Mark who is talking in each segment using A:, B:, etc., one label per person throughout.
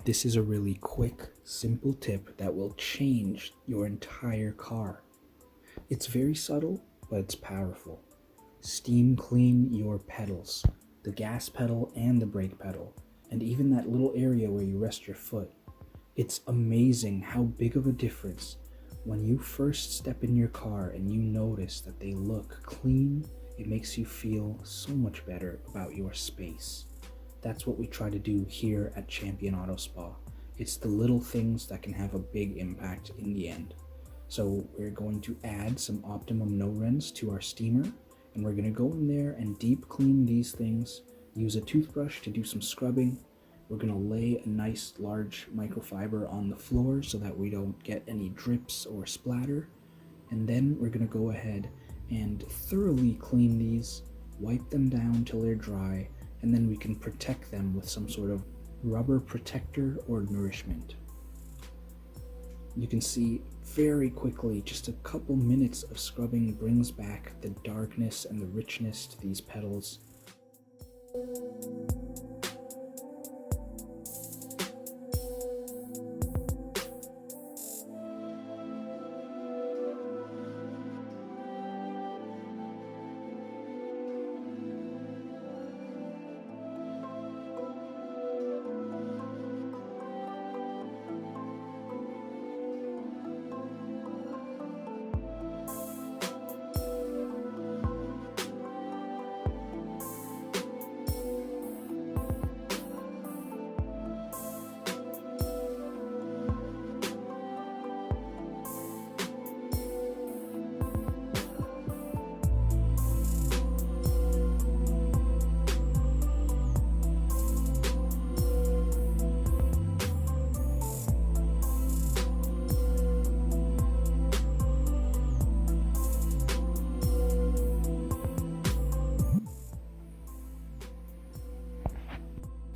A: This is a really quick, simple tip that will change your entire car. It's very subtle, but it's powerful. Steam clean your pedals, the gas pedal and the brake pedal, and even that little area where you rest your foot. It's amazing how big of a difference when you first step in your car and you notice that they look clean. It makes you feel so much better about your space. That's what we try to do here at Champion Auto Spa. It's the little things that can have a big impact in the end. So we're going to add some Optimum No Rinse to our steamer, and we're going to go in there and deep clean these things, use a toothbrush to do some scrubbing. We're going to lay a nice large microfiber on the floor so that we don't get any drips or splatter. And then we're going to go ahead and thoroughly clean these, wipe them down till they're dry, and then we can protect them with some sort of rubber protector or nourishment. You can see very quickly, just a couple minutes of scrubbing brings back the darkness and the richness to these pedals.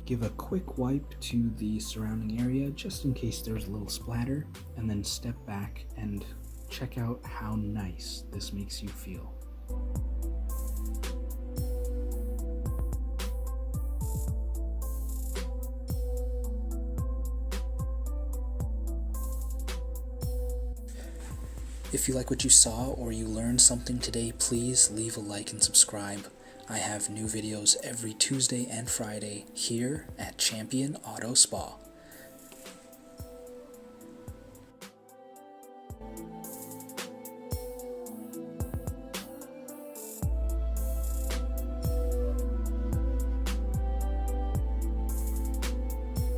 A: Give a quick wipe to the surrounding area just in case there's a little splatter, and then step back and check out how nice this makes you feel. If you like what you saw or you learned something today, please leave a like and subscribe. I have new videos every Tuesday and Friday here at Champion Auto Spa.